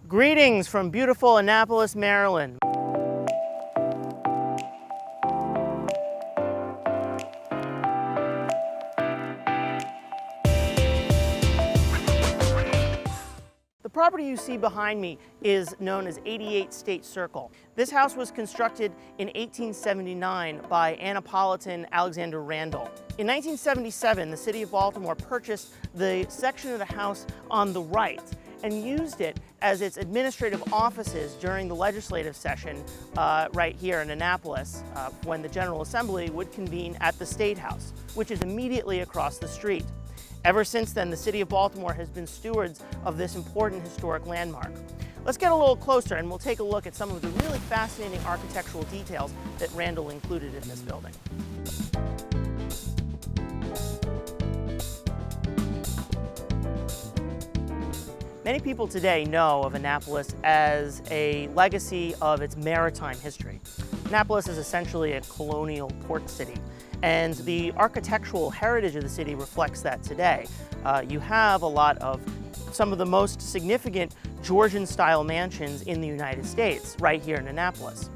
Greetings from beautiful Annapolis, Maryland. The property you see behind me is known as 88 State Circle. This house was constructed in 1879 by Annapolitan Alexander Randall. In 1977, the City of Baltimore purchased the section of the house on the right and used it as its administrative offices during the legislative session right here in Annapolis when the General Assembly would convene at the State House, which is immediately across the street. Ever since then, the City of Baltimore has been stewards of this important historic landmark. Let's get a little closer and we'll take a look at some of the really fascinating architectural details that Randall included in this building. Many people today know of Annapolis as a legacy of its maritime history. Annapolis is essentially a colonial port city, and the architectural heritage of the city reflects that today. You have a lot of some of the most significant Georgian-style mansions in the United States right here in Annapolis.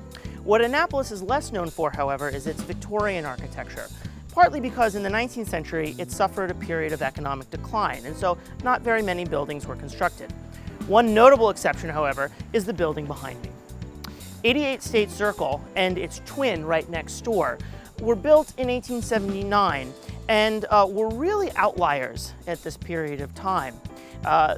What Annapolis is less known for, however, is its Victorian architecture, partly because in the 19th century it suffered a period of economic decline, and so not very many buildings were constructed. One notable exception, however, is the building behind me. 88 State Circle and its twin right next door were built in 1879 and were really outliers at this period of time.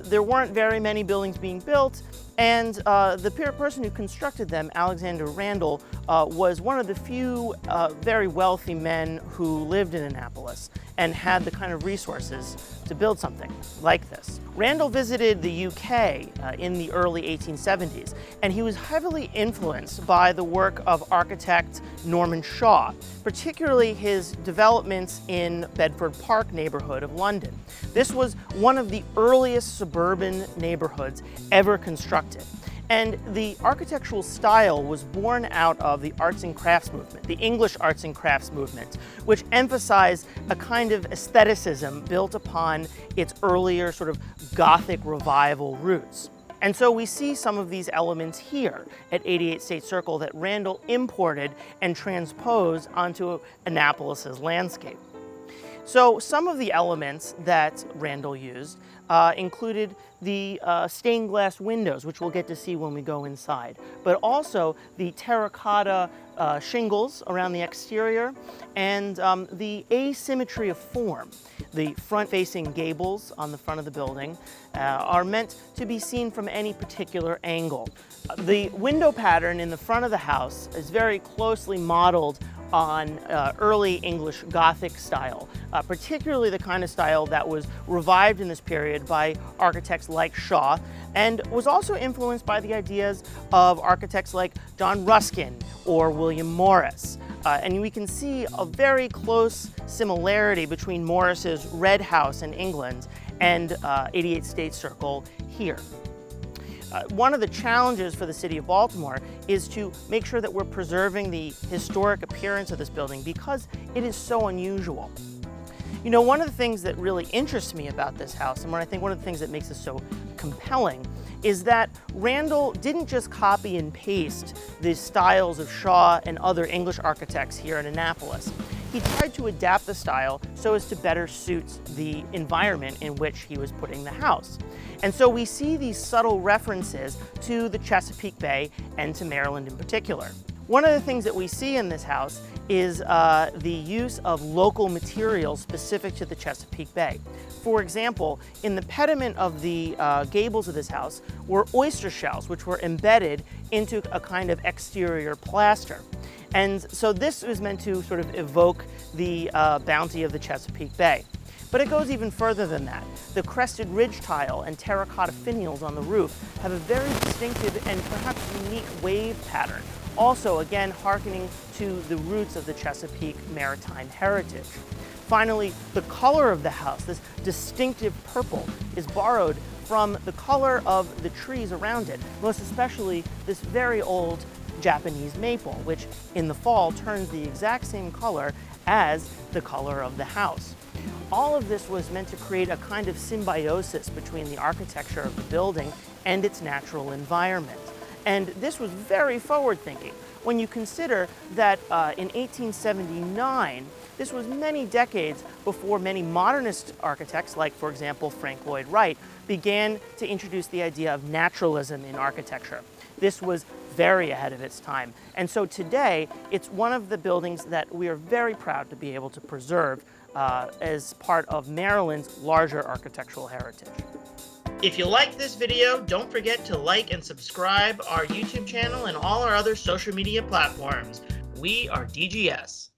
There weren't very many buildings being built, and the person who constructed them, Alexander Randall, was one of the few very wealthy men who lived in Annapolis and had the kind of resources to build something like this. Randall visited the UK in the early 1870s, and he was heavily influenced by the work of architect Norman Shaw, particularly his developments in Bedford Park neighborhood of London. This was one of the earliest suburban neighborhoods ever constructed. And the architectural style was born out of the arts and crafts movement, the English arts and crafts movement, which emphasized a kind of aestheticism built upon its earlier sort of Gothic revival roots. And so we see some of these elements here at 88 State Circle that Randall imported and transposed onto Annapolis's landscape. So some of the elements that Randall used included the stained glass windows, which we'll get to see when we go inside, but also the terracotta shingles around the exterior and the asymmetry of form. The front-facing gables on the front of the building are meant to be seen from any particular angle. The window pattern in the front of the house is very closely modeled on early English Gothic style, particularly the kind of style that was revived in this period by architects like Shaw, and was also influenced by the ideas of architects like John Ruskin or William Morris. And we can see a very close similarity between Morris's Red House in England and 88 State Circle here. One of the challenges for the City of Baltimore is to make sure that we're preserving the historic appearance of this building because it is so unusual. You know, one of the things that really interests me about this house, and I think one of the things that makes it so compelling, is that Randall didn't just copy and paste the styles of Shaw and other English architects here in Annapolis. He tried to adapt the style so as to better suit the environment in which he was putting the house. And so we see these subtle references to the Chesapeake Bay and to Maryland in particular. One of the things that we see in this house is the use of local materials specific to the Chesapeake Bay. For example, in the pediment of the gables of this house were oyster shells, which were embedded into a kind of exterior plaster. And so this was meant to sort of evoke the bounty of the Chesapeake Bay. But it goes even further than that. The crested ridge tile and terracotta finials on the roof have a very distinctive and perhaps unique wave pattern, also again hearkening to the roots of the Chesapeake maritime heritage. Finally, the color of the house, this distinctive purple, is borrowed from the color of the trees around it, most especially this very old Japanese maple, which in the fall turns the exact same color as the color of the house. All of this was meant to create a kind of symbiosis between the architecture of the building and its natural environment. And this was very forward-thinking. When you consider that in 1879, this was many decades before many modernist architects, like, for example, Frank Lloyd Wright, began to introduce the idea of naturalism in architecture. This was very ahead of its time. And so today, it's one of the buildings that we are very proud to be able to preserve as part of Maryland's larger architectural heritage. If you like this video, don't forget to like and subscribe our YouTube channel and all our other social media platforms. We are DGS.